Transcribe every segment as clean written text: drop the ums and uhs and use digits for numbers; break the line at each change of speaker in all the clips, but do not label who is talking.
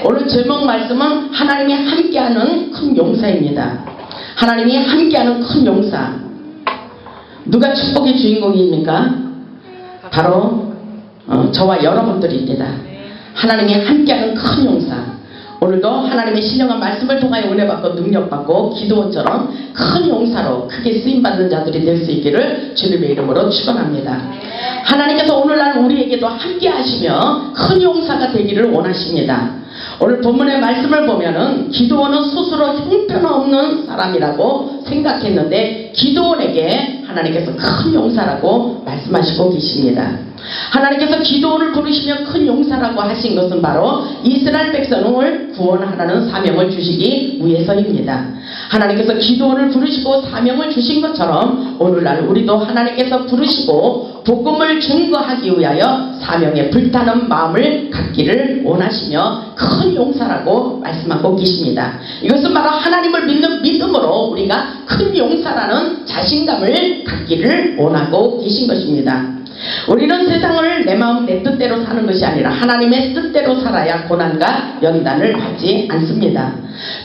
오늘 제목 말씀은 하나님이 함께하는 큰 용사입니다. 하나님이 함께하는 큰 용사. 누가 축복의 주인공입니까? 바로 저와 여러분들입니다. 하나님이 함께하는 큰 용사. 오늘도 하나님의 신령한 말씀을 통하여 은혜받고 능력받고 기도원처럼 큰 용사로 크게 쓰임받는 자들이 될 수 있기를 주님의 이름으로 축원합니다. 하나님께서 오늘날 우리에게도 함께 하시며 큰 용사가 되기를 원하십니다. 오늘 본문의 말씀을 보면은 기드온은 스스로 형편없는 사람이라고 생각했는데 기드온에게 하나님께서 큰 용사라고 말씀하시고 계십니다. 하나님께서 기드온을 부르시며 큰 용사라고 하신 것은 바로 이스라엘 백성을 구원하라는 사명을 주시기 위해서입니다. 하나님께서 기드온을 부르시고 사명을 주신 것처럼 오늘날 우리도 하나님께서 부르시고 복음을 증거하기 위하여 사명에 불타는 마음을 갖기를 원하시며 큰 용사라고 말씀하고 계십니다. 이것은 바로 하나님을 믿는 믿음으로 우리가 큰 용사라는 자신감을 갖기를 원하고 계신 것입니다. 우리는 세상을 내 마음 내 뜻대로 사는 것이 아니라 하나님의 뜻대로 살아야 고난과 연단을 받지 않습니다.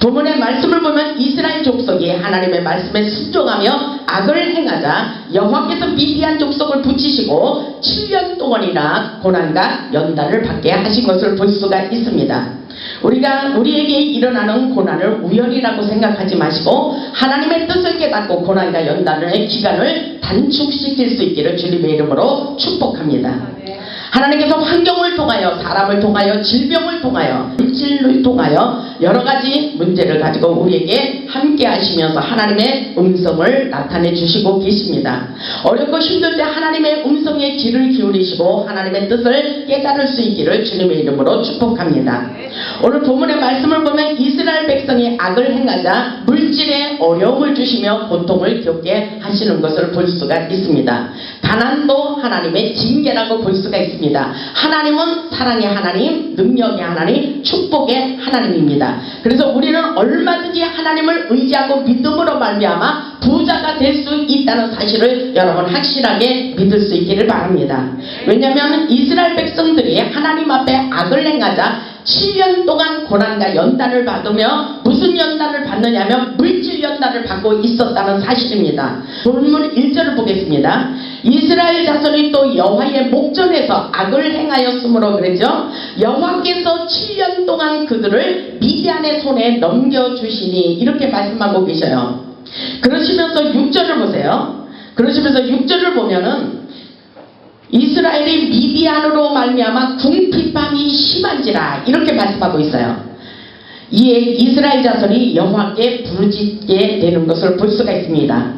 본문의 말씀을 보면 이스라엘 족속이 하나님의 말씀에 순종하며 악을 행하자 여호와께서 미디안 족속을 붙이시고 7년 동안이나 고난과 연단을 받게 하신 것을 볼 수가 있습니다. 우리에게 일어나는 고난을 우연이라고 생각하지 마시고 하나님의 뜻을 깨닫고 고난과 연단의 기간을 단축시킬 수 있기를 주님의 이름으로 축복합니다. 하나님께서 환경을 통하여 사람을 통하여 질병을 통하여 물질을 통하여 여러가지 문제를 가지고 우리에게 함께 하시면서 하나님의 음성을 나타내 주시고 계십니다. 어렵고 힘들 때 하나님의 음성에 귀를 기울이시고 하나님의 뜻을 깨달을 수 있기를 주님의 이름으로 축복합니다. 오늘 본문의 말씀을 보면 이스라엘 백성이 악을 행하자 물질에 어려움을 주시며 고통을 겪게 하시는 것을 볼 수가 있습니다. 가난도 하나님의 징계라고 볼 수가 있습니다. 하나님은 사랑의 하나님, 능력의 하나님, 축복의 하나님입니다. 그래서 우리는 얼마든지 하나님을 의지하고 믿음으로 말미암아 부자가 될 수 있다는 사실을 여러분 확실하게 믿을 수 있기를 바랍니다. 왜냐하면 이스라엘 백성들이 하나님 앞에 악을 행하자 7년 동안 고난과 연단을 받으며 무슨 연단을 받느냐면 물질 연단을 받고 있었다는 사실입니다. 본문 1절을 보겠습니다. 이스라엘 자손이 또 여호와의 목전에서 악을 행하였으므로 그랬죠. 여호와께서 7년 동안 그들을 미디안의 손에 넘겨주시니 이렇게 말씀하고 계셔요. 그러시면서 6절을 보세요. 그러시면서 6절을 보면은 이스라엘이 미디안으로 말미암아 궁핍함이 심한지라 이렇게 말씀하고 있어요. 이에 이스라엘 자손이 여호와께 부르짖게 되는 것을 볼 수가 있습니다.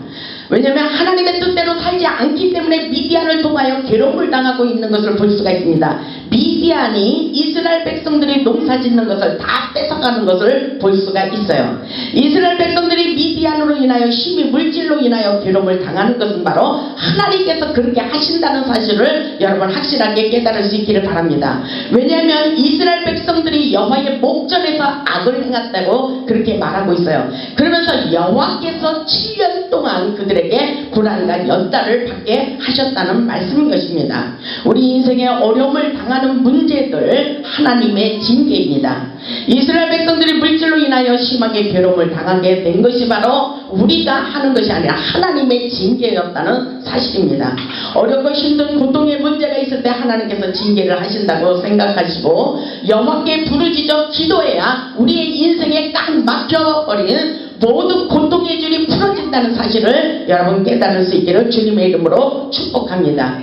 왜냐하면 하나님의 뜻대로 살지 않기 때문에 미디안을 통하여 괴로움을 당하고 있는 것을 볼 수가 있습니다. 미디안이 이스라엘 백성들이 농사 짓는 것을 다 뺏어가는 것을 볼 수가 있어요. 이스라엘 백성들이 미디안으로 인하여 힘이 물질로 인하여 괴로움을 당하는 것은 바로 하나님께서 그렇게 하신다는 사실을 여러분 확실하게 깨달을 수 있기를 바랍니다. 왜냐하면 이스라엘 백성들이 여호와의 목전에서 악을 행했다고 그렇게 말하고 있어요. 그러면서 여호와께서 7년 동안 그들에게 고난과 연단을 받게 하셨다는 말씀인 것입니다. 우리 인생에 어려움을 당하는 문제들 하나님의 징계입니다. 이스라엘 백성들이 물질로 인하여 심하게 괴로움을 당하게 된 것이 바로 우리가 하는 것이 아니라 하나님의 징계였다는 사실입니다. 어렵고 힘든 고통의 문제가 있을 때 하나님께서 징계를 하신다고 생각하시고 여호와께 부르짖어 기도해야 우리의 인생에 딱 막혀버린 모든 고통의 줄이 풀어진다는 사실을 여러분 깨달을 수 있기를 주님의 이름으로 축복합니다.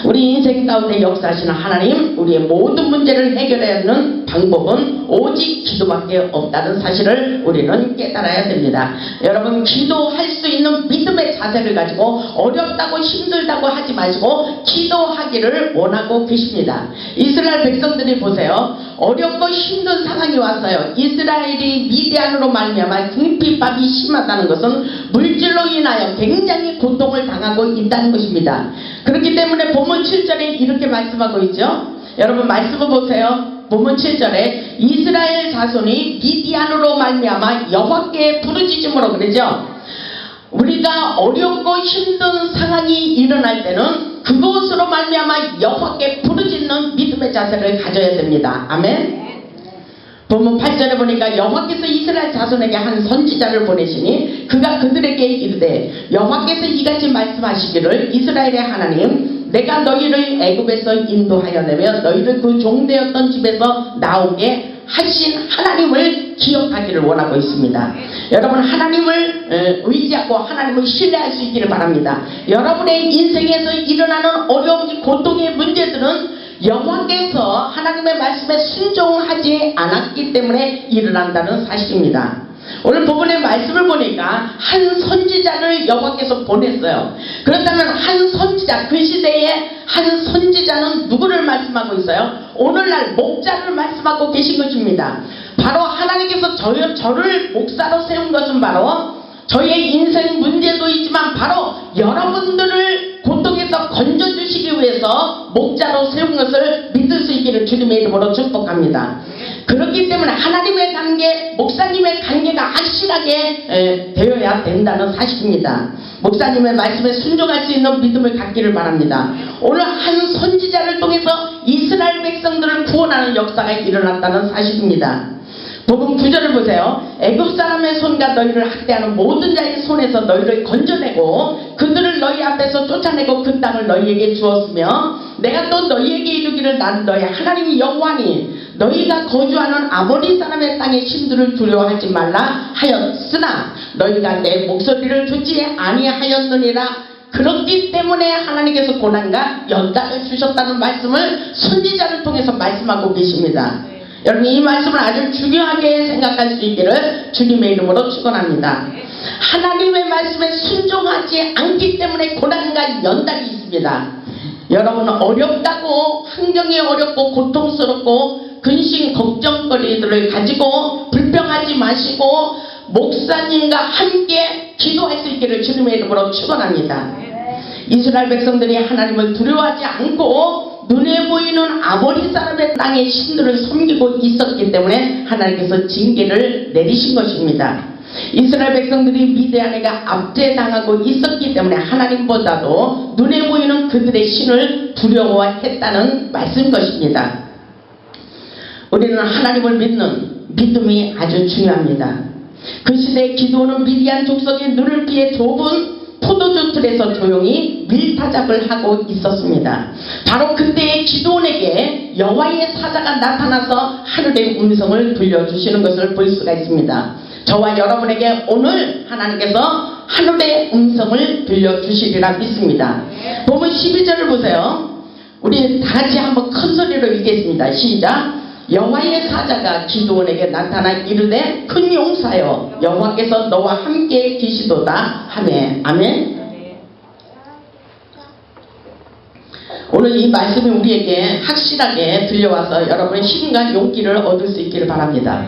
우리 인생 가운데 역사하시는 하나님, 우리의 모든 문제를 해결하는 방법은 오직 기도밖에 없다는 사실을 우리는 깨달아야 됩니다. 여러분, 기도할 수 있는 믿음의 자세를 가지고 어렵다고 힘들다고 하지 마시고 기도하기를 원하고 계십니다. 이스라엘 백성들이 보세요. 어렵고 힘든 상황이 왔어요. 이스라엘이 미디안으로 말미암아 궁핍함이 심하다는 것은 물질로 인하여 굉장히 고통을 당하고 있다는 것입니다. 그렇기 때문에 본문 7절에 이렇게 말씀하고 있죠. 여러분 말씀을 보세요. 본문 7절에 이스라엘 자손이 미디안으로 말미암아 여호와께 부르짖음으로 그러죠. 우리가 어렵고 힘든 상황이 일어날 때는 그것으로 말미암아 여호와께 부르짖는 믿음의 자세를 가져야 됩니다. 아멘. 본문 8절에 보니까 여호와께서 이스라엘 자손에게 한 선지자를 보내시니 그가 그들에게 이르되 여호와께서 이같이 말씀하시기를 이스라엘의 하나님 내가 너희를 애굽에서 인도하여 내며 너희를 그 종되었던 집에서 나오게 하신 하나님을 기억하기를 원하고 있습니다. 여러분 하나님을 의지하고 하나님을 신뢰할 수 있기를 바랍니다. 여러분의 인생에서 일어나는 어려움, 고통의 문제들은 여호와께서 하나님의 말씀에 순종하지 않았기 때문에 일어난다는 사실입니다. 오늘 본문의 말씀을 보니까 한 선지자를 여호와께서 보냈어요. 그렇다면 한 선지자, 그 시대에 한 선지자는 누구를 말씀하고 있어요? 오늘날 목자를 말씀하고 계신 것입니다. 바로 하나님께서 저를 목사로 세운 것은 바로 저의 인생 문제도 있지만 바로 여러분들을 고통에서 건져주시기 위해서 목자로 세운 것을 믿을 수 있기를 주님의 이름으로 축복합니다. 그렇기 때문에 하나님의 관계, 목사님의 관계가 확실하게 되어야 된다는 사실입니다. 목사님의 말씀에 순종할 수 있는 믿음을 갖기를 바랍니다. 오늘 한 선지자를 통해서 이스라엘 백성들을 구원하는 역사가 일어났다는 사실입니다. 복음 9절을 보세요. 애굽 사람의 손과 너희를 학대하는 모든 자의 손에서 너희를 건져내고 그들을 너희 앞에서 쫓아내고 그 땅을 너희에게 주었으며 내가 또 너희에게 이르기를 나는 너희 하나님 여호와니 너희가 거주하는 아모리 사람의 땅의 신들을 두려워하지 말라 하였으나 너희가 내 목소리를 듣지 아니하였느니라. 그렇기 때문에 하나님께서 고난과 연단을 주셨다는 말씀을 선지자를 통해서 말씀하고 계십니다. 여러분 이 말씀을 아주 중요하게 생각할 수 있기를 주님의 이름으로 축원합니다. 하나님의 말씀에 순종하지 않기 때문에 고난과 연단이 있습니다. 여러분 어렵다고 환경이 어렵고 고통스럽고 근심 걱정거리들을 가지고 불평하지 마시고 목사님과 함께 기도할 수 있기를 주님의 이름으로 축원합니다. 이스라엘 백성들이 하나님을 두려워하지 않고 눈에 보이는 아모리 사람의 땅의 신들을 섬기고 있었기 때문에 하나님께서 징계를 내리신 것입니다. 이스라엘 백성들이 미디안에게 압제당하고 있었기 때문에 하나님보다도 눈에 보이는 그들의 신을 두려워했다는 말씀인 것입니다. 우리는 하나님을 믿는 믿음이 아주 중요합니다. 그 시대에 기드온은 미디안 족속의 눈을 피해 좁은 포도주 틀에서 조용히 밀타작을 하고 있었습니다. 바로 그때의 기드온에게 여호와의 사자가 나타나서 하늘의 음성을 들려주시는 것을 볼 수가 있습니다. 저와 여러분에게 오늘 하나님께서 하늘의 음성을 들려주시리라 믿습니다. 보면 12절을 보세요. 우리 다같이 한번 큰 소리로 읽겠습니다. 시작. 여호와의 사자가 기드온에게 나타나 이르되 큰 용사여 여호와께서 너와 함께 계시도다 하매. 아멘. 오늘 이 말씀이 우리에게 확실하게 들려와서 여러분의 힘과 용기를 얻을 수 있기를 바랍니다.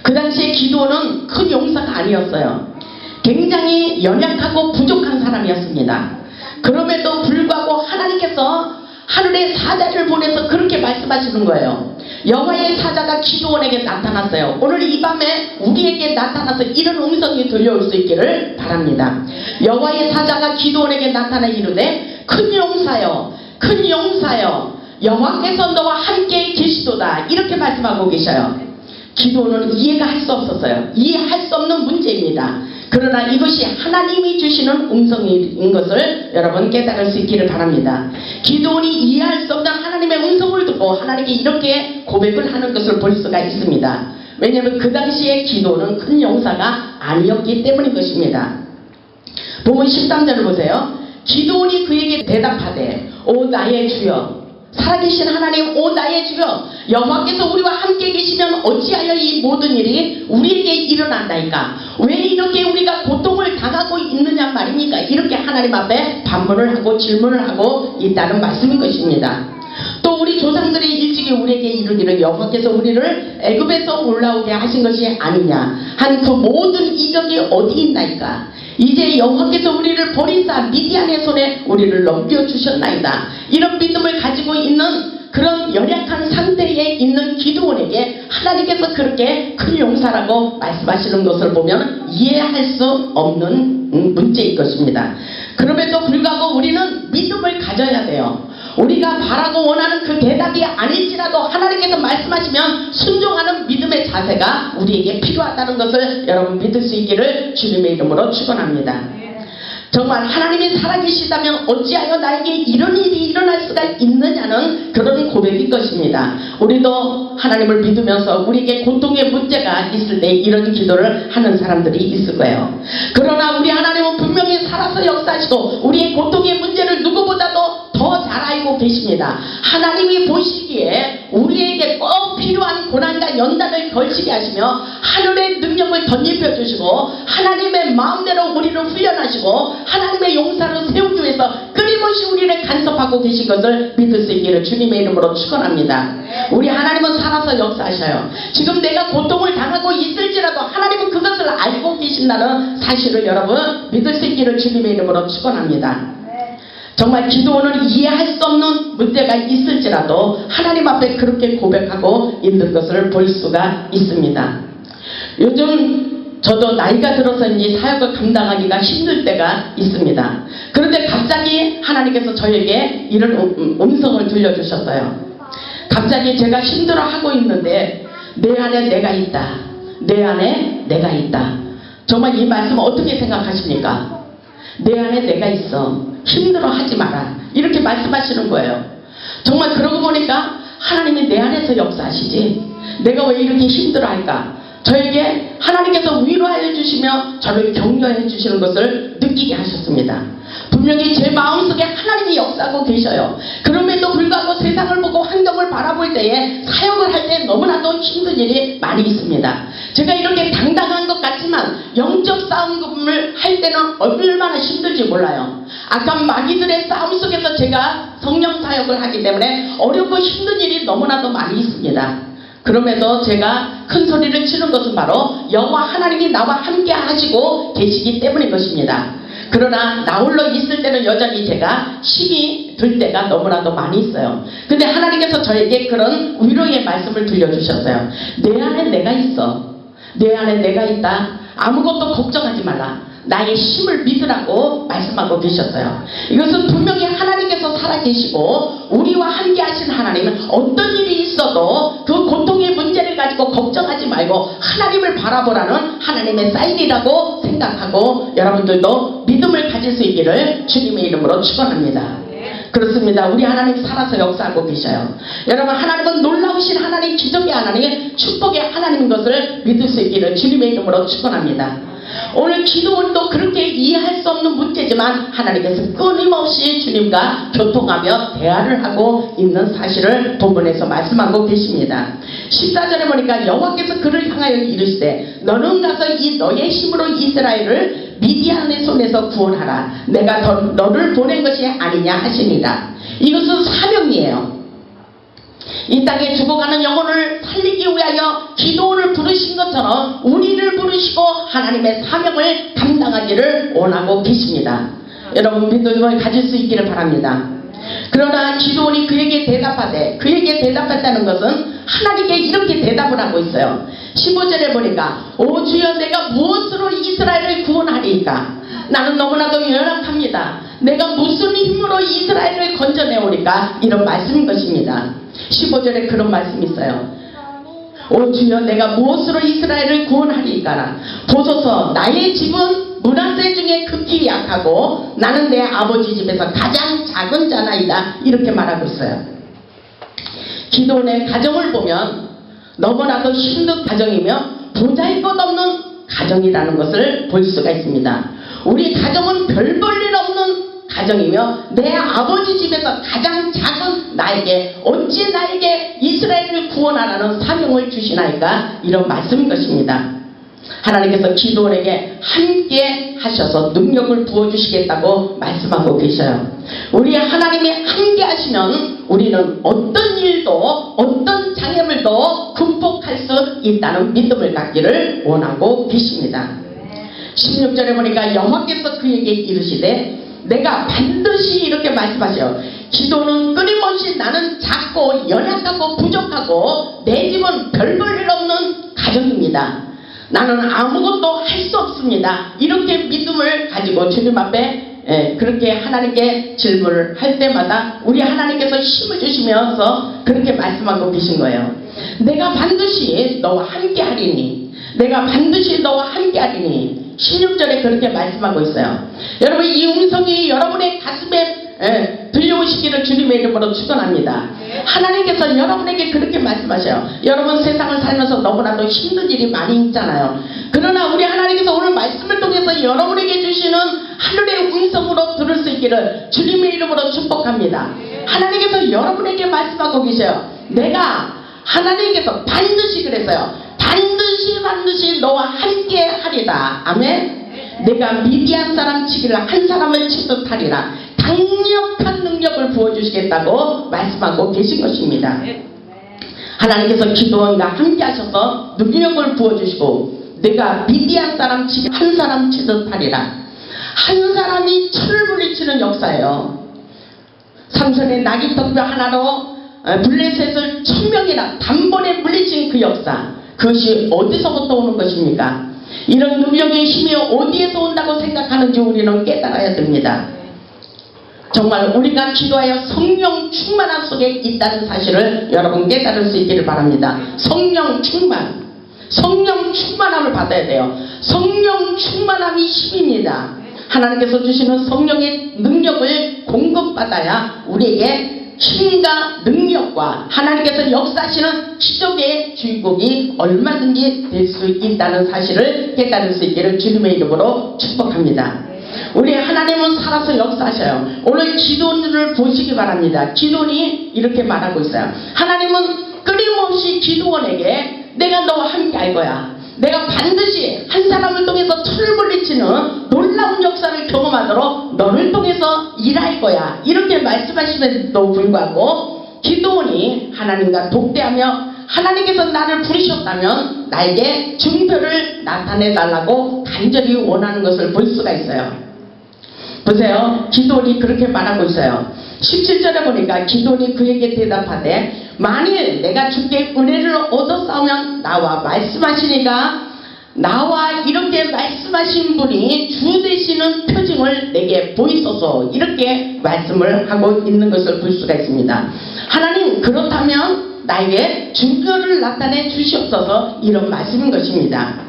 그 당시에 기드온은 큰 용사가 아니었어요. 굉장히 연약하고 부족한 사람이었습니다. 그럼에도 불구하고 하나님께서 하늘의 사자를 보내서 그렇게 말씀하시는 거예요. 여호와의 사자가 기드온에게 나타났어요. 오늘 이 밤에 우리에게 나타나서 이런 음성이 들려올 수 있기를 바랍니다. 여호와의 사자가 기드온에게 나타나 이르되 큰 용사여 큰 용사여 여호와께서 너와 함께 계시도다 이렇게 말씀하고 계셔요. 기드온은 이해가 할 수 없었어요. 이해할 수 없는 문제입니다. 그러나 이것이 하나님이 주시는 음성인 것을 여러분 깨달을 수 있기를 바랍니다. 기드온이 이해할 수 없는 하나님의 음성을 듣고 하나님께 이렇게 고백을 하는 것을 볼 수가 있습니다. 왜냐하면 그 당시에 기드온은 큰 용사가 아니었기 때문인 것입니다. 보면 13절을 보세요. 기드온이 그에게 대답하되 오 나의 주여 살아계신 하나님 오 나의 주여 여호와께서 우리와 함께 계시면 어찌하여 이 모든 일이 우리에게 일어난다이까 왜 이렇게 우리가 고통을 당하고 있느냐 말입니까? 이렇게 하나님 앞에 반문을 하고 질문을 하고 있다는 말씀인 것입니다. 또 우리 조상들이 일찍이 우리에게 이르기를 여호와께서 우리를 애굽에서 올라오게 하신 것이 아니냐 한 그 모든 이적이 어디 있나이까 이제 여호와께서 우리를 버리사 미디안의 손에 우리를 넘겨주셨나이다. 이런 믿음을 가지고 있는 그런 연약한 상태에 있는 기드온에게 하나님께서 그렇게 큰 용사라고 말씀하시는 것을 보면 이해할 수 없는 문제일 것입니다. 그럼에도 불구하고 우리는 믿음을 가져야 돼요. 우리가 바라고 원하는 그 대답이 아닐지라도 하나님께서 말씀하시면 순종하는 믿음의 자세가 우리에게 필요하다는 것을 여러분 믿을 수 있기를 주님의 이름으로 축원합니다. 정말 하나님이 살아계시다면 어찌하여 나에게 이런 일이 일어날 수가 있느냐는 그런 고백인 것입니다. 우리도 하나님을 믿으면서 우리에게 고통의 문제가 있을 때 이런 기도를 하는 사람들이 있을 거예요. 그러나 우리 하나님은 분명히 살아서 역사하시고 우리의 고통의 문제를 누구보다도 더 잘 알고 계십니다. 하나님이 보시기에 우리에게 꼭 필요한 고난과 연단을 걸치게 하시며 하늘의 능력을 덧입혀 주시고 하나님의 마음대로 우리를 훈련하시고 하나님의 용사로 세우기 위해서 끊임없이 우리를 간섭하고 계신 것을 믿을 수 있기를 주님의 이름으로 축원합니다. 우리 하나님은 살아서 역사하셔요. 지금 내가 고통을 당하고 있을지라도 하나님은 그것을 알고 계신다는 사실을 여러분 믿을 수 있기를 주님의 이름으로 축원합니다. 정말 기도원은 이해할 수 없는 문제가 있을지라도 하나님 앞에 그렇게 고백하고 있는 것을 볼 수가 있습니다. 요즘 저도 나이가 들어서인지 사역을 감당하기가 힘들 때가 있습니다. 그런데 갑자기 하나님께서 저에게 이런 음성을 들려주셨어요. 갑자기 제가 힘들어하고 있는데 내 안에 내가 있다. 내 안에 내가 있다. 정말 이 말씀 어떻게 생각하십니까? 내 안에 내가 있어. 힘들어하지 마라. 이렇게 말씀하시는 거예요. 정말 그러고 보니까 하나님이 내 안에서 역사하시지 내가 왜 이렇게 힘들어할까? 저에게 하나님께서 위로하여 주시며 저를 격려해 주시는 것을 느끼게 하셨습니다. 분명히 제 마음속에 하나님이 역사하고 계셔요. 그럼에도 불구하고 세상을 보고 환경을 바라볼 때에 사역을 할 때 너무나도 힘든 일이 많이 있습니다. 제가 이렇게 당당한 것 같지만 영적 싸움을 할 때는 얼마나 힘들지 몰라요. 아까 마귀들의 싸움 속에서 제가 성령 사역을 하기 때문에 어렵고 힘든 일이 너무나도 많이 있습니다. 그럼에도 제가 큰 소리를 치는 것은 바로 여호와 하나님이 나와 함께 하시고 계시기 때문인 것입니다. 그러나 나 홀로 있을 때는 여전히 제가 힘이 들 때가 너무나도 많이 있어요. 근데 하나님께서 저에게 그런 위로의 말씀을 들려주셨어요. 내 안에 내가 있어. 내 안에 내가 있다. 아무것도 걱정하지 말라. 나의 힘을 믿으라고 말씀하고 계셨어요. 이것은 분명히 하나님께서 살아계시고 우리와 함께 하신 하나님은 어떤 일이 있어도 그 고통의 문제를 가지고 걱정하지 말고 하나님을 바라보라는 하나님의 사인이라고 생각하고 여러분들도 믿음을 가질 수 있기를 주님의 이름으로 축원합니다. 그렇습니다. 우리 하나님 살아서 역사하고 계셔요. 여러분 하나님은 놀라우신 하나님, 기적의 하나님, 축복의 하나님인 것을 믿을 수 있기를 주님의 이름으로 축원합니다. 오늘 기도원도 그렇게 이해할 수 없는 문제지만 하나님께서 끊임없이 주님과 교통하며 대화를 하고 있는 사실을 본문에서 말씀하고 계십니다. 14절에 보니까 여호와께서 그를 향하여 이르시되 너는 가서 이 너의 힘으로 이스라엘을 미디안의 손에서 구원하라. 내가 너를 보낸 것이 아니냐 하시니라. 이것은 사명이에요. 이 땅에 죽어가는 영혼을 살리기 위하여 기도원을 부르신 것처럼 우리를 부르시고 하나님의 사명을 감당하기를 원하고 계십니다. 여러분 믿음을 가질 수 있기를 바랍니다. 그러나 기도원이 그에게 대답하되, 그에게 대답했다는 것은 하나님께 이렇게 대답을 하고 있어요. 15절에 보니까 오 주여 내가 무엇으로 이스라엘을 구원하리이까? 나는 너무나도 연약합니다. 내가 무슨 힘으로 이스라엘을 건져내오리까? 이런 말씀인 것입니다. 15절에 그런 말씀이 있어요. 오 주여 내가 무엇으로 이스라엘을 구원하리이까? 보소서 나의 집은 므낫세 중에 극히 약하고 나는 내 아버지 집에서 가장 작은 자나이다. 이렇게 말하고 있어요. 기도원의 가정을 보면 너무나도 힘든 가정이며 보잘것없는 가정이라는 것을 볼 수가 있습니다. 우리 가정은 별 볼 일 없는 가정이며 내 아버지 집에서 가장 작은 나에게 어찌 나에게 이스라엘을 구원하라는 사명을 주시나이까? 이런 말씀인 것입니다. 하나님께서 기도원에게 함께 하셔서 능력을 부어주시겠다고 말씀하고 계셔요. 우리 하나님이 함께 하시면 우리는 어떤 일도 어떤 장애물도 극복할 수 있다는 믿음을 갖기를 원하고 계십니다. 16절에 보니까 여호와께서 그에게 이르시되 내가 반드시 이렇게 말씀하셔요. 기도는 끊임없이 나는 작고 연약하고 부족하고 내 집은 별 볼 일 없는 가정입니다. 나는 아무것도 할 수 없습니다. 이렇게 믿음을 가지고 주님 앞에 그렇게 하나님께 질문을 할 때마다 우리 하나님께서 힘을 주시면서 그렇게 말씀하고 계신 거예요. 내가 반드시 너와 함께 하리니, 내가 반드시 너와 함께 하리니. 16절에 그렇게 말씀하고 있어요. 여러분, 이 음성이 여러분의 가슴에 들려오시기를 주님의 이름으로 축원합니다. 하나님께서 여러분에게 그렇게 말씀하셔요. 여러분, 세상을 살면서 너무나도 힘든 일이 많이 있잖아요. 그러나 우리 하나님께서 오늘 말씀을 통해서 여러분에게 주시는 하늘의 음성으로 들을 수 있기를 주님의 이름으로 축복합니다. 하나님께서 여러분에게 말씀하고 계셔요. 내가, 하나님께서 반드시 그랬어요. 반드시 너와 함께 하리라. 아멘. 내가 미디안 사람 치기를 한 사람을 치듯 하리라. 강력한 능력을 부어주시겠다고 말씀하고 계신 것입니다. 하나님께서 기도원과 함께 하셔서 능력을 부어주시고, 내가 미디안 사람 치기 한 사람 치듯 하리라. 한 사람이 철을 물리치는 역사예요. 삼손의 나귀떡뼈 하나로 블레셋을 1000명이나 단번에 물리친 그 역사, 그것이 어디서부터 오는 것입니까? 이런 능력의 힘이 어디에서 온다고 생각하는지 우리는 깨달아야 됩니다. 정말 우리가 기도하여 성령 충만함 속에 있다는 사실을 여러분 깨달을 수 있기를 바랍니다. 성령 충만, 성령 충만함을 받아야 돼요. 성령 충만함이 힘입니다. 하나님께서 주시는 성령의 능력을 공급받아야 우리에게 힘과 능력과 하나님께서 역사하시는 기적의 주인공이 얼마든지 될 수 있다는 사실을 깨달을 수 있기를 주님의 이름으로 축복합니다. 우리 하나님은 살아서 역사하셔요. 오늘 기도원을 보시기 바랍니다. 기도원이 이렇게 말하고 있어요. 하나님은 끊임없이 기도원에게 내가 너와 함께 할 거야. 내가 반드시 한 사람을 통해서 철을 물리치는 놀라운 역사를 경험하도록 너를 통해서 일할 거야. 이렇게 말씀하시면서도 불구하고 기도원이 하나님과 독대하며 하나님께서 나를 부르셨다면 나에게 증표를 나타내달라고 간절히 원하는 것을 볼 수가 있어요. 보세요. 기도원이 그렇게 말하고 있어요. 17절에 보니까 기도원이 그에게 대답하되 만일 내가 주께 은혜를 얻었사오면 나와 말씀하시니까 나와 이렇게 말씀하신 분이 주 되시는 표징을 내게 보이소서. 이렇게 말씀을 하고 있는 것을 볼 수가 있습니다. 하나님, 그렇다면 나에게 증거를 나타내 주시옵소서. 이런 말씀인 것입니다.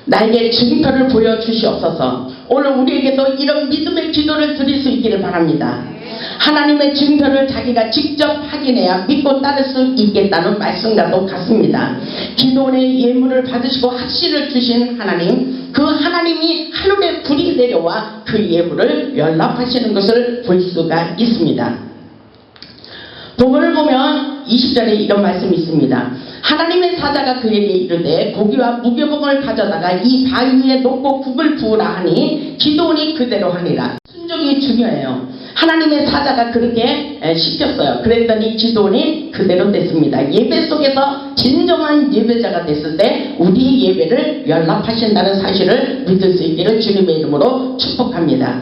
나에게 증거를 보여주시옵소서. 오늘 우리에게도 이런 믿음의 기도를 드릴 수 있기를 바랍니다. 하나님의 증거를 자기가 직접 확인해야 믿고 따를 수 있겠다는 말씀과도 같습니다. 기도원의 예물을 받으시고 확신을 주신 하나님, 그 하나님이 하늘에 불이 내려와 그 예물을 연락하시는 것을 볼 수가 있습니다. 본문을 보면 20절에 이런 말씀이 있습니다. 하나님의 사자가 그에게 이르되 고기와 무교봉을 가져다가 이 바위 위에 놓고 국을 부으라 하니 기도원이 그대로 하니라. 순종이 중요해요. 하나님의 사자가 그렇게 시켰어요. 그랬더니 기도원이 그대로 됐습니다. 예배 속에서 진정한 예배자가 됐을 때 우리 예배를 연락하신다는 사실을 믿을 수 있기를 주님의 이름으로 축복합니다.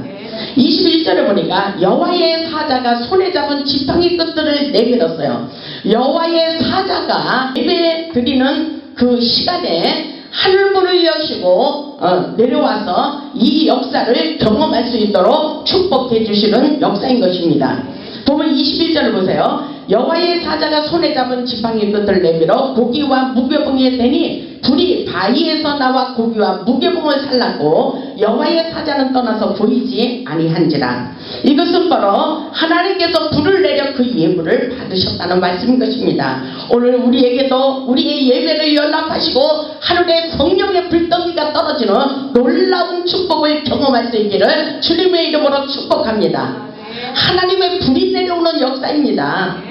21절에 보니까 여호와의 사자가 손에 잡은 지팡이 끝들을 내밀었어요. 여호와의 사자가 예배 드리는 그 시간에 하늘문을 여시고 내려와서 이 역사를 경험할 수 있도록 축복해 주시는 역사인 것입니다. 보면 21절을 보세요. 여호와의 사자가 손에 잡은 지팡이 끝을 내밀어 고기와 무교봉에 대니 불이 바위에서 나와 고기와 무교봉을 살랐고 여호와의 사자는 떠나서 보이지 아니한지라. 이것은 바로 하나님께서 불을 내려 그 예물을 받으셨다는 말씀인 것입니다. 오늘 우리에게도 우리의 예배를 연락하시고 하늘에 성령의 불덩이가 떨어지는 놀라운 축복을 경험할 수 있기를 주님의 이름으로 축복합니다. 하나님의 불이 내려오는 역사입니다.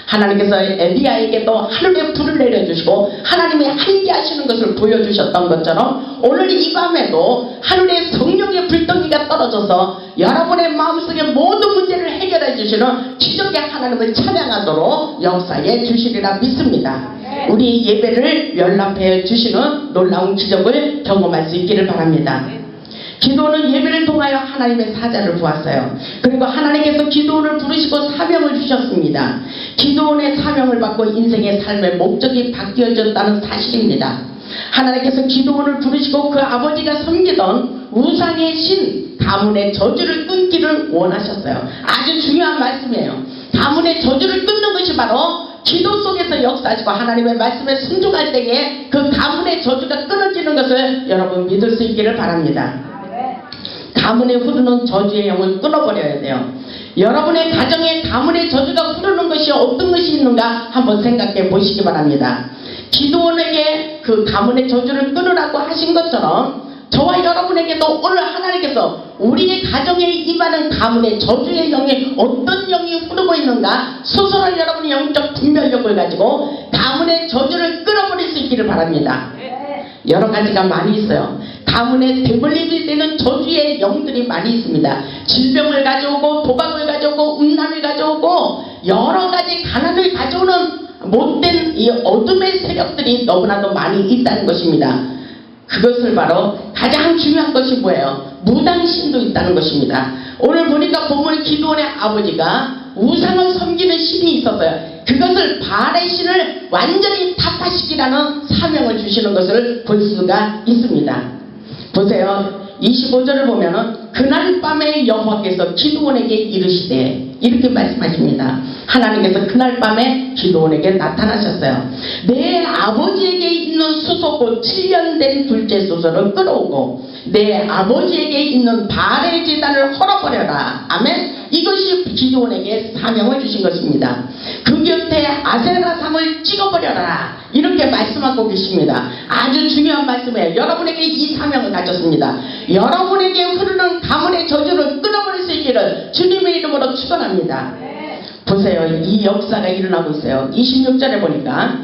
하나님께서 엘리야에게도 하늘에 불을 내려주시고 하나님이 함께 하시는 것을 보여주셨던 것처럼 오늘 이 밤에도 하늘에 성령의 불덩이가 떨어져서 여러분의 마음속의 모든 문제를 해결해 주시는 기적의 하나님을 찬양하도록 역사해 주시리라 믿습니다. 우리 예배를 연락해 주시는 놀라운 기적을 경험할 수 있기를 바랍니다. 기도는 예배를 통하여 하나님의 사자를 보았어요. 그리고 하나님께서 기도를 부르시고 사명을 주셨습니다. 기도원의 사명을 받고 인생의 삶의 목적이 바뀌어졌다는 사실입니다. 하나님께서 기도원을 부르시고 그 아버지가 섬기던 우상의 신 가문의 저주를 끊기를 원하셨어요. 아주 중요한 말씀이에요. 가문의 저주를 끊는 것이 바로 기도 속에서 역사하시고 하나님의 말씀에 순종할 때에 그 가문의 저주가 끊어지는 것을 여러분 믿을 수 있기를 바랍니다. 가문에 흐르는 저주의 영을 끊어버려야 돼요. 여러분의 가정에 가문의 저주가 흐르는 것이 어떤 것이 있는가 한번 생각해 보시기 바랍니다. 기도원에게 그 가문의 저주를 끊으라고 하신 것처럼 저와 여러분에게도 오늘 하나님께서 우리의 가정에 임하는 가문의 저주의 영이 어떤 영이 흐르고 있는가 스스로 여러분의 영적 분별력을 가지고 가문의 저주를 끊어버릴 수 있기를 바랍니다. 여러 가지가 많이 있어요. 가문에 대물림이 되는 저주의 영들이 많이 있습니다. 질병을 가져오고 도박을 가져오고 음란을 가져오고 여러 가지 가난을 가져오는 못된 이 어둠의 세력들이 너무나도 많이 있다는 것입니다. 그것을 바로 가장 중요한 것이 뭐예요? 무당신도 있다는 것입니다. 오늘 보니까 본문 기도원의 아버지가 우상을 섬기는 신이 있었어요. 그것을 바알의 신을 완전히 타파시키라는 사명을 주시는 것을 볼 수가 있습니다. 보세요. 25절을 보면은 그날 밤에 여호와께서 기드온에게 이르시되 이렇게 말씀하십니다. 하나님께서 그날 밤에 기드온에게 나타나셨어요. 내 아버지에게 있는 수소꽃 7년 된 둘째 수소를 끌어오고 내 아버지에게 있는 바알의 제단을 헐어버려라. 아멘. 이것이 기드온에게 사명을 주신 것입니다. 그 곁에 아세라상을 찍어버려라. 이렇게 말씀하고 계십니다. 아주 중요한 말씀이에요. 여러분에게 이 사명을 가졌습니다. 여러분에게 흐르는 가문의 저주를 끊어버릴 수 있기를 주님의 이름으로 축원합니다. 보세요. 이 역사가 일어나고 있어요. 26절에 보니까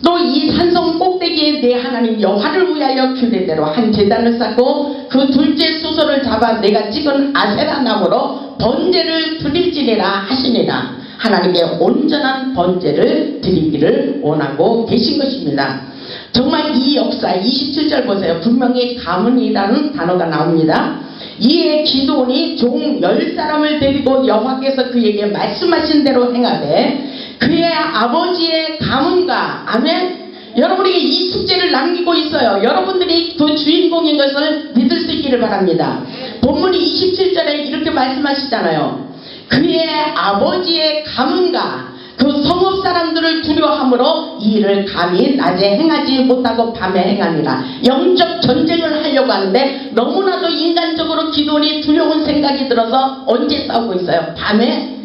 또 이 산성 꼭대기에 내 하나님 여호와를 위하여 규례대로 한 제단을 쌓고 그 둘째 수소를 잡아 내가 찍은 아세라 나무로 번제를 드릴지니라 하시니라. 하나님께 온전한 번제를 드리기를 원하고 계신 것입니다. 정말 이 역사 27절 보세요. 분명히 가문이라는 단어가 나옵니다. 이에 기드온이 종 10사람을 데리고 여호와께서 그에게 말씀하신 대로 행하되 그의 아버지의 가문과 아멘. 여러분에게 이 숙제를 남기고 있어요. 여러분들이 그 주인공인 것을 믿을 수 있기를 바랍니다. 본문이 27절에 이렇게 말씀하시잖아요. 그의 아버지의 가문과 그 성읍 사람들을 두려워함으로 이 일을 감히 낮에 행하지 못하고 밤에 행하니라. 영적 전쟁을 하려고 하는데 너무나도 인간적으로 기드온이 두려운 생각이 들어서 언제 싸우고 있어요? 밤에?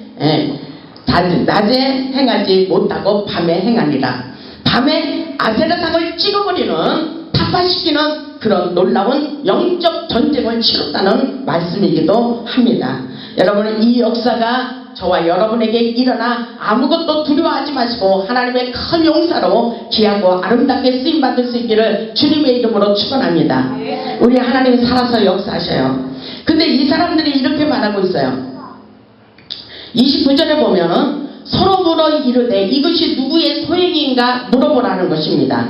낮에 행하지 못하고 밤에 행하니라. 밤에 아세라상을 찍어버리는 타파시키는 그런 놀라운 영적 전쟁을 치렀다는 말씀이기도 합니다. 여러분은 이 역사가 저와 여러분에게 일어나 아무것도 두려워하지 마시고 하나님의 큰 용사로 귀하고 아름답게 쓰임받을 수 있기를 주님의 이름으로 축원합니다. 우리 하나님이 살아서 역사하셔요. 근데 이 사람들이 이렇게 말하고 있어요. 29절에 보면은 서로 물어 이르되 이것이 누구의 소행인가 물어보라는 것입니다.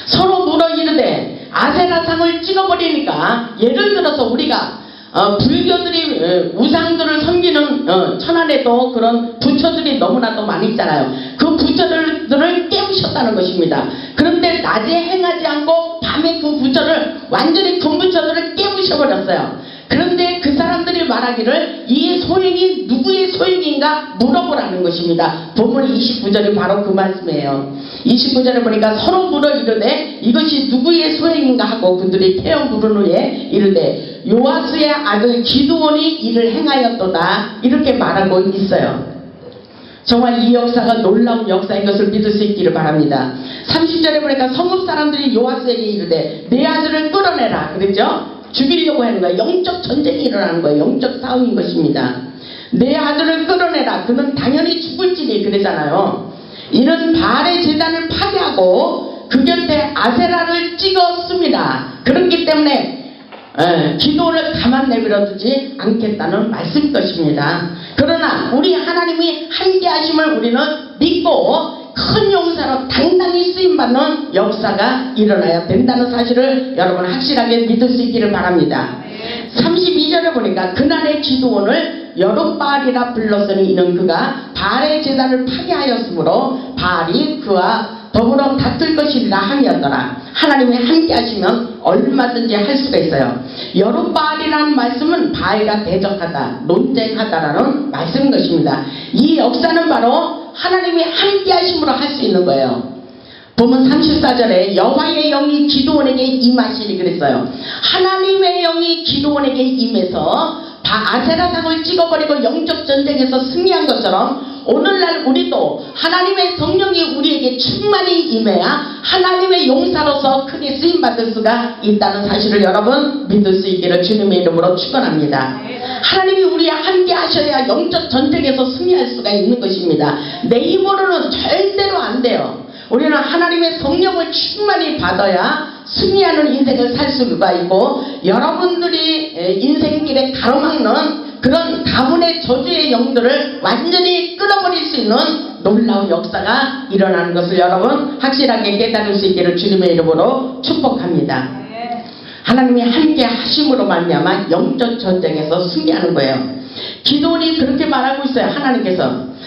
서로 물어 이르되 아세라상을 찍어버리니까 예를 들어서 우리가 불교들이 우상들을 섬기는 천안에도 그런 부처들이 너무나도 많이 있잖아요. 그 부처들을 깨우셨다는 것입니다. 그런데 낮에 행하지 않고 밤에 그 부처를 완전히 금부처들을 깨우셔버렸어요. 그런데 그 사람들이 말하기를 이 소행이 누구의 소행인가 물어보라는 것입니다. 본문 29절이 바로 그 말씀이에요. 29절에 보니까 서로 물어 이르되 이것이 누구의 소행인가 하고 그들이 태어 물은 후에 이르되 요아스의 아들 기드온이 이를 행하였도다. 이렇게 말하고 있어요. 정말 이 역사가 놀라운 역사인 것을 믿을 수 있기를 바랍니다. 30절에 보니까 성읍 사람들이 요아스에게 이르되 내 아들을 끌어내라. 그랬죠? 죽이려고 하는 거예요. 영적 전쟁이 일어나는 거예요. 영적 싸움인 것입니다. 내 아들을 끌어내라. 그는 당연히 죽을지니 그러잖아요. 이는 바알의 제단을 파괴하고 그 곁에 아세라를 찍었습니다. 그렇기 때문에 기도를 가만 내버려두지 않겠다는 말씀일 것입니다. 그러나 우리 하나님이 함께 하심을 우리는 믿고 큰 용사로 당당히 쓰임받는 역사가 일어나야 된다는 사실을 여러분 확실하게 믿을 수 있기를 바랍니다. 32절에 보니까 그날의 기드온을 여룻바알이라 불렀으니 이는 그가 바알의 제단을 파괴하였으므로 바알이 그와 더불어 다툴 것이라 함이었더라. 하나님이 함께 하시면 얼마든지 할 수가 있어요. 여룻바알이라는 말씀은 바알과 대적하다, 논쟁하다라는 말씀인 것입니다. 이 역사는 바로 하나님이 함께 하심으로 할 수 있는 거예요. 보면 34절에 여호와의 영이 기드온에게 임하시니 그랬어요. 하나님의 영이 기드온에게 임해서 아세라상을 찍어버리고 영적 전쟁에서 승리한 것처럼 오늘날 우리도 하나님의 성령이 우리에게 충만히 임해야 하나님의 용사로서 크게 쓰임받을 수가 있다는 사실을 여러분 믿을 수 있기를 주님의 이름으로 축원합니다. 하나님이 우리와 함께 하셔야 영적 전쟁에서 승리할 수가 있는 것입니다. 내 힘으로는 절대로 안 돼요. 우리는 하나님의 성령을 충만히 받아야 승리하는 인생을 살 수가 있고, 여러분들이 인생길에 가로막는 그런 가문의 저주의 영들을 완전히 끊어버릴 수 있는 놀라운 역사가 일어나는 것을 여러분 확실하게 깨달을 수 있기를 주님의 이름으로 축복합니다. 하나님이 함께 하심으로 말미암아 영적 전쟁에서 승리하는 거예요. 기드온이 그렇게 말하고 있어요.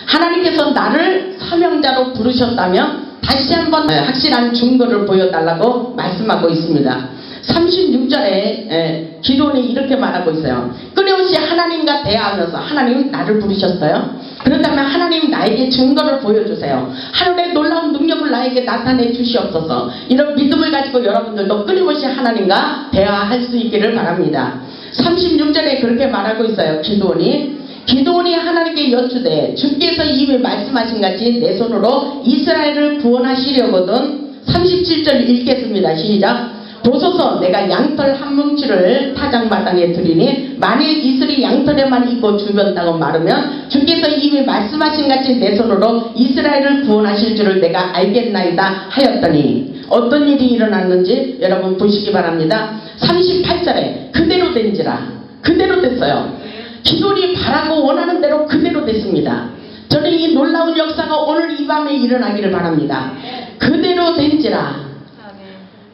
하나님께서 나를 사명자로 부르셨다면 다시 한번 확실한 증거를 보여달라고 말씀하고 있습니다. 36절에 기드온이 이렇게 말하고 있어요. 끊임없이 하나님과 대화하면서 하나님 나를 부르셨어요. 그렇다면 하나님 나에게 증거를 보여주세요. 하늘의 놀라운 능력을 나에게 나타내 주시옵소서. 이런 믿음을 가지고 여러분들도 끊임없이 하나님과 대화할 수 있기를 바랍니다. 36절에 그렇게 말하고 있어요. 기드온이 하나님께 여쭈되 주께서 이미 말씀하신 같이 내 손으로 이스라엘을 구원하시려거든. 37절 읽겠습니다. 시작. 보소서 내가 양털 한 뭉치를 타작마당에 두리니 만일 이슬이 양털에만 있고 주변 땅은 마르면 주께서 이미 말씀하신 같이 내 손으로 이스라엘을 구원하실 줄을 내가 알겠나이다 하였더니 어떤 일이 일어났는지 여러분 보시기 바랍니다. 38절에 그대로 된지라. 그대로 됐어요. 기드온이 바라고 원하는 대로 그대로 됐습니다. 저는 이 놀라운 역사가 오늘 이 밤에 일어나기를 바랍니다. 그대로 된지라.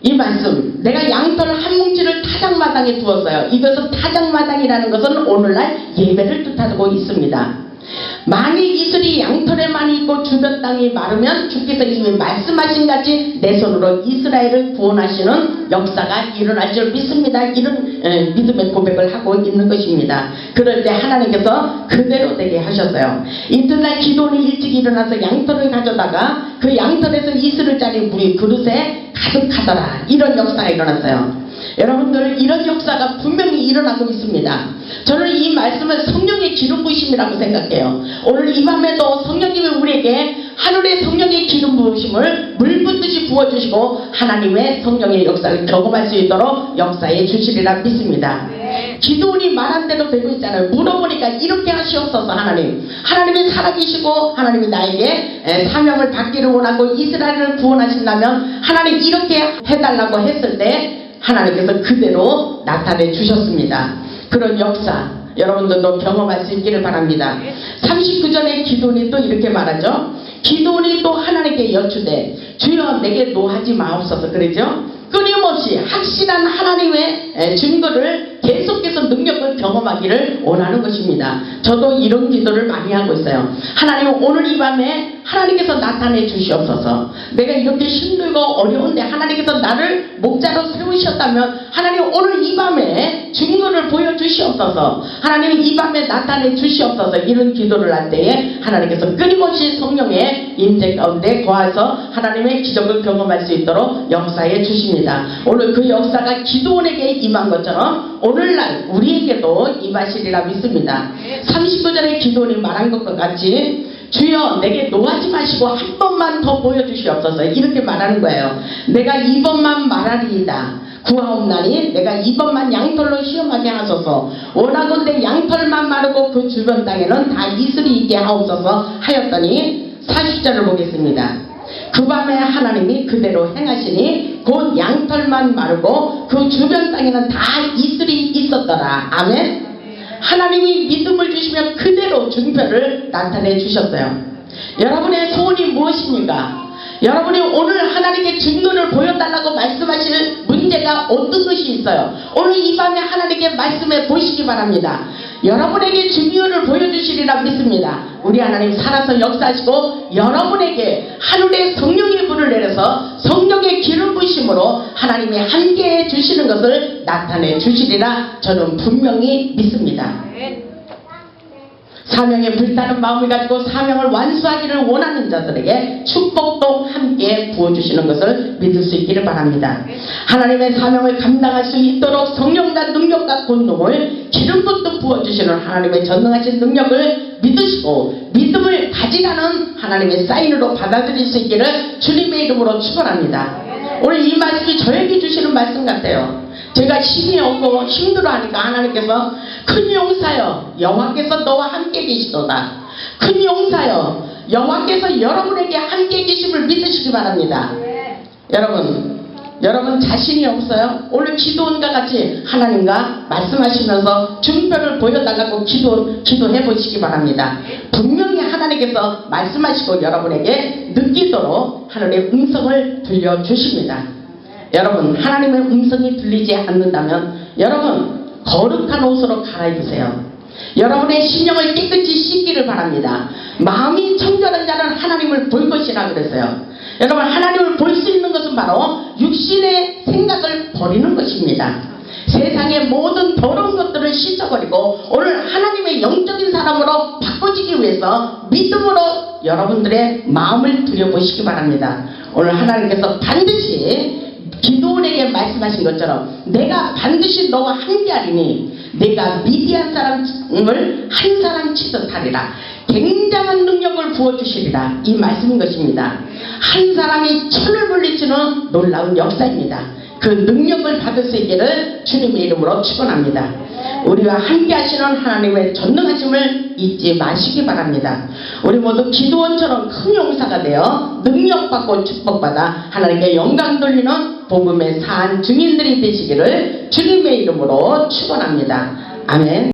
이 말씀, 내가 양털 한 뭉치를 타작마당에 두었어요. 이것은 타작마당이라는 것은 오늘날 예배를 뜻하고 있습니다. 만일 이슬이 양털에만 있고 주변 땅이 마르면 주께서 이미 말씀하신 같이 내 손으로 이스라엘을 구원하시는 역사가 일어날 줄 믿습니다. 이런 믿음의 고백을 하고 있는 것입니다. 그럴 때 하나님께서 그대로 되게 하셨어요. 이튿날 기드온이 일찍 일어나서 양털을 가져다가 그 양털에서 이슬을 짜린 물이 그릇에 가득하더라. 이런 역사가 일어났어요. 여러분들 이런 역사가 분명히 일어나고 있습니다. 저는 이 말씀을 성령의 기름 부으심이라고 생각해요. 오늘 이 밤에도 성령님이 우리에게 하늘의 성령의 기름 부으심을 물 붓듯이 부어주시고 하나님의 성령의 역사를 경험할 수 있도록 역사해 주시리라 믿습니다. 기드온이 말한 대로 되고 있잖아요. 물어보니까 이렇게 하시옵소서. 하나님이 살아계시고 하나님이 나에게 사명을 받기를 원하고 이스라엘을 구원하신다면 하나님 이렇게 해달라고 했을 때 하나님께서 그대로 나타내 주셨습니다. 그런 역사 여러분들도 경험할 수 있기를 바랍니다. 39절에 기드온이 또 이렇게 말하죠. 기드온이 또 하나님께 여쭈되 주여 내게 노하지 마옵소서. 그러죠. 끊임없이 확실한 하나님의 증거를 계속해서 능력을 경험하기를 원하는 것입니다. 저도 이런 기도를 많이 하고 있어요. 하나님 오늘 이 밤에 하나님께서 나타내 주시옵소서. 내가 이렇게 힘들고 어려운데 하나님께서 나를 목자로 세우셨다면 하나님 오늘 이 밤에 증거를 보여주시옵소서. 하나님 이 밤에 나타내 주시옵소서. 이런 기도를 할 때에 하나님께서 끊임없이 성령의 임재 가운데 거하서 하나님의 기적을 경험할 수 있도록 역사해 주십니다. 오늘 그 역사가 기드온에게 임한 것처럼 오늘날 우리에게도 임하시리라 믿습니다. 39절에 기드온이 말한 것과 같이 주여 내게 노하지 마시고 한 번만 더 보여주시옵소서. 이렇게 말하는 거예요. 내가 이번만 말하리이다. 구하옵나니 내가 이번만 양털로 시험하게 하소서. 원하건대 양털만 마르고 그 주변 땅에는 다 이슬이 있게 하옵소서 하였더니 40절을 보겠습니다. 그 밤에 하나님이 그대로 행하시니 곧 양털만 마르고 그 주변 땅에는 다 이슬이 있었더라. 아멘. 하나님이 믿음을 주시면 그대로 증표를 나타내 주셨어요. 여러분의 소원이 무엇입니까? 여러분이 오늘 하나님께 증거를 보여달라고 말씀하실 문제가 어떤 것이 있어요? 오늘 이 밤에 하나님께 말씀해 보시기 바랍니다. 여러분에게 중요를 보여주시리라 믿습니다. 우리 하나님 살아서 역사하시고 여러분에게 하늘의 성령의 불을 내려서 성령의 기름 부으심으로 하나님이 함께해 주시는 것을 나타내 주시리라 저는 분명히 믿습니다. 사명에 불타는 마음을 가지고 사명을 완수하기를 원하는 자들에게 축복도 함께 부어주시는 것을 믿을 수 있기를 바랍니다. 하나님의 사명을 감당할 수 있도록 성령과 능력과 권능을 기름 붓듯 부어주시는 하나님의 전능하신 능력을 믿으시고 믿음을 가지라는 하나님의 사인으로 받아들일 수 있기를 주님의 이름으로 축원합니다. 오늘 이 말씀이 저에게 주시는 말씀 같아요. 제가 힘이 없고 힘들어하니까 하나님께서 큰 용사여 여호와께서 너와 함께 계시도다. 큰 용사여 여호와께서 여러분에게 함께 계심을 믿으시기 바랍니다. 여러분 자신이 없어요? 오늘 기도원과 같이 하나님과 말씀하시면서 증표를 보여달라고 기도해 보시기 바랍니다. 분명히 하나님께서 말씀하시고 여러분에게 느끼도록 하늘의 음성을 들려주십니다. 여러분 하나님의 음성이 들리지 않는다면 여러분 거룩한 옷으로 갈아입으세요. 여러분의 신령을 깨끗이 씻기를 바랍니다. 마음이 청결한 자는 하나님을 볼 것이라 그랬어요. 여러분 하나님을 볼 수 있는 것은 바로 육신의 생각을 버리는 것입니다. 세상의 모든 더러운 것들을 씻어버리고 오늘 하나님의 영적인 사람으로 바꿔지기 위해서 믿음으로 여러분들의 마음을 들여보시기 바랍니다. 오늘 하나님께서 반드시 기도원에게 말씀하신 것처럼 내가 반드시 너와 함께하리니 내가 미디안 사람을 한 사람 치듯 하리라. 굉장한 능력을 부어주시리라. 이 말씀인 것입니다. 한 사람이 천을 물리치는 놀라운 역사입니다. 그 능력을 받을 수 있기를 주님의 이름으로 축원합니다. 우리와 함께 하시는 하나님의 전능하심을 잊지 마시기 바랍니다. 우리 모두 기도원처럼 큰 용사가 되어 능력받고 축복받아 하나님께 영광 돌리는 복음의 산 증인들이 되시기를 주님의 이름으로 축원합니다. 아멘.